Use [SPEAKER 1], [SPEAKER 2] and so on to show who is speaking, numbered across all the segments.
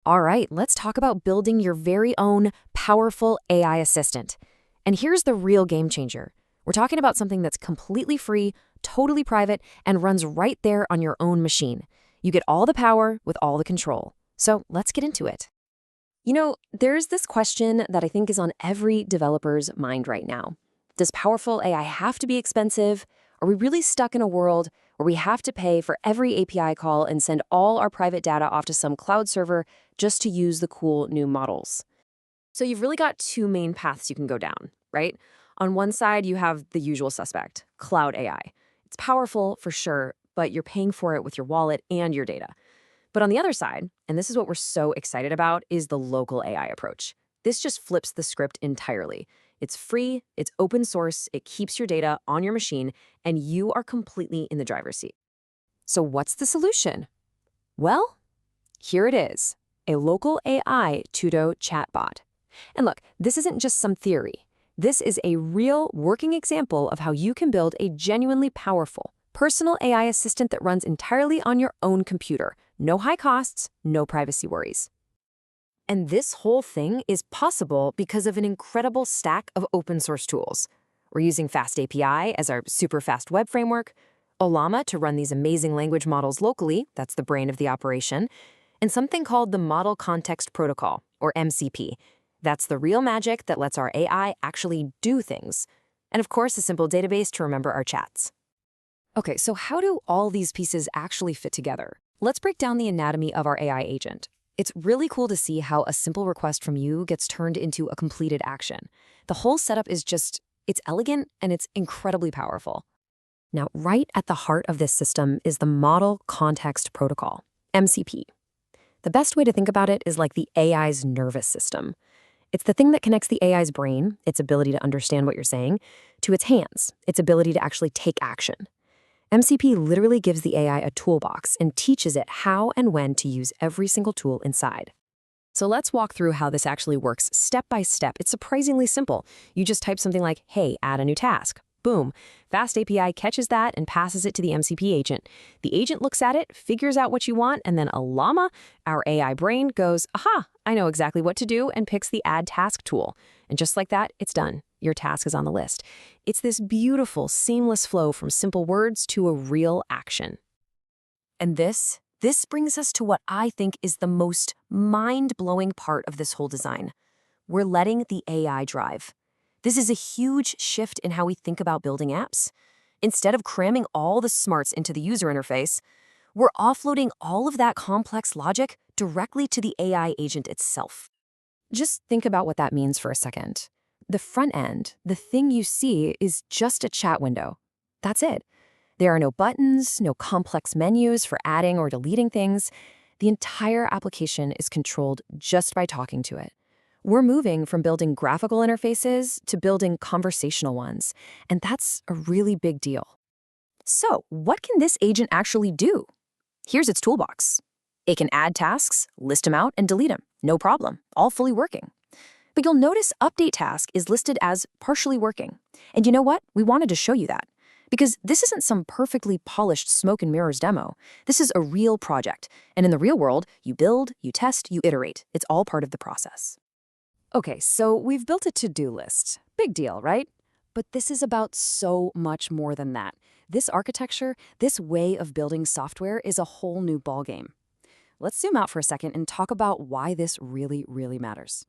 [SPEAKER 1] All right, let's talk about building your very own powerful AI assistant. And here's the real game changer. We're talking about something that's completely free, totally private, and runs right there on your own machine. You get all the power with all the control. So let's get into it. There's this question that I think is on every developer's mind right now. Does powerful AI have to be expensive? Are we really stuck in a world where we have to pay for every API call and send all our private data off to some cloud server just to use the cool new models? So you've really got two main paths you can go down, right? On one side, you have the usual suspect, cloud AI. It's powerful for sure, but you're paying for it with your wallet and your data. But on the other side, and this is what we're so excited about, is the local AI approach. This just flips the script entirely. It's free, it's open source, it keeps your data on your machine, and you are completely in the driver's seat. So what's the solution? Well, here it is, a local AI Todo Chatbot. And look, this isn't just some theory. This is a real working example of how you can build a genuinely powerful, personal AI assistant that runs entirely on your own computer. No high costs, no privacy worries. And this whole thing is possible because of an incredible stack of open source tools. We're using FastAPI as our super fast web framework, Ollama to run these amazing language models locally, that's the brain of the operation, and something called the Model Context Protocol, or MCP. That's the real magic that lets our AI actually do things. And of course, a simple database to remember our chats. Okay, so how do all these pieces actually fit together? Let's break down the anatomy of our AI agent. It's really cool to see how a simple request from you gets turned into a completed action. The whole setup is it's elegant and it's incredibly powerful. Now, right at the heart of this system is the Model Context Protocol, MCP. The best way to think about it is like the AI's nervous system. It's the thing that connects the AI's brain, its ability to understand what you're saying, to its hands, its ability to actually take action. MCP literally gives the AI a toolbox and teaches it how and when to use every single tool inside. So let's walk through how this actually works step by step. It's surprisingly simple. You just type something like, hey, add a new task. Boom. FastAPI catches that and passes it to the MCP agent. The agent looks at it, figures out what you want, and then Ollama, our AI brain, goes, aha, I know exactly what to do, and picks the Add Task tool. And just like that, it's done. Your task is on the list. It's this beautiful, seamless flow from simple words to a real action. And this brings us to what I think is the most mind-blowing part of this whole design. We're letting the AI drive. This is a huge shift in how we think about building apps. Instead of cramming all the smarts into the user interface, we're offloading all of that complex logic directly to the AI agent itself. Just think about what that means for a second. The front end, the thing you see, is just a chat window. That's it. There are no buttons, no complex menus for adding or deleting things. The entire application is controlled just by talking to it. We're moving from building graphical interfaces to building conversational ones, and that's a really big deal. So, what can this agent actually do? Here's its toolbox. It can add tasks, list them out, and delete them. No problem, all fully working. But you'll notice Update Task is listed as partially working. And you know what? We wanted to show you that. Because this isn't some perfectly polished smoke and mirrors demo. This is a real project. And in the real world, you build, you test, you iterate. It's all part of the process. Okay, so we've built a to-do list. Big deal, right? But this is about so much more than that. This architecture, this way of building software is a whole new ballgame. Let's zoom out for a second and talk about why this really, really matters.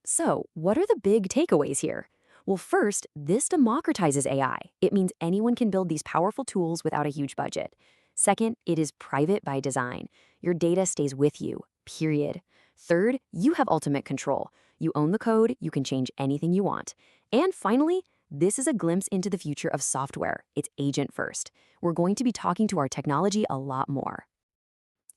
[SPEAKER 1] So, what are the big takeaways here? Well, first, this democratizes AI. It means anyone can build these powerful tools without a huge budget. Second, it is private by design. Your data stays with you, period. Third, you have ultimate control. You own the code, you can change anything you want. And finally, this is a glimpse into the future of software. It's agent first. We're going to be talking to our technology a lot more.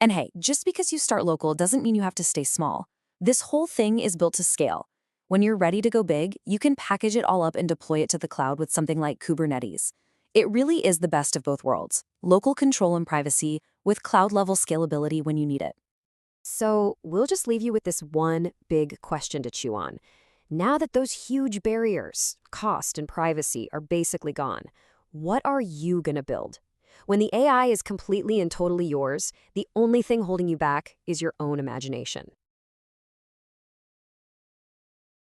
[SPEAKER 1] And hey, just because you start local doesn't mean you have to stay small. This whole thing is built to scale. When you're ready to go big, you can package it all up and deploy it to the cloud with something like Kubernetes. It really is the best of both worlds. Local control and privacy with cloud-level scalability when you need it. So we'll just leave you with this one big question to chew on. Now that those huge barriers, cost and privacy, are basically gone, what are you going to build? When the AI is completely and totally yours, the only thing holding you back is your own imagination.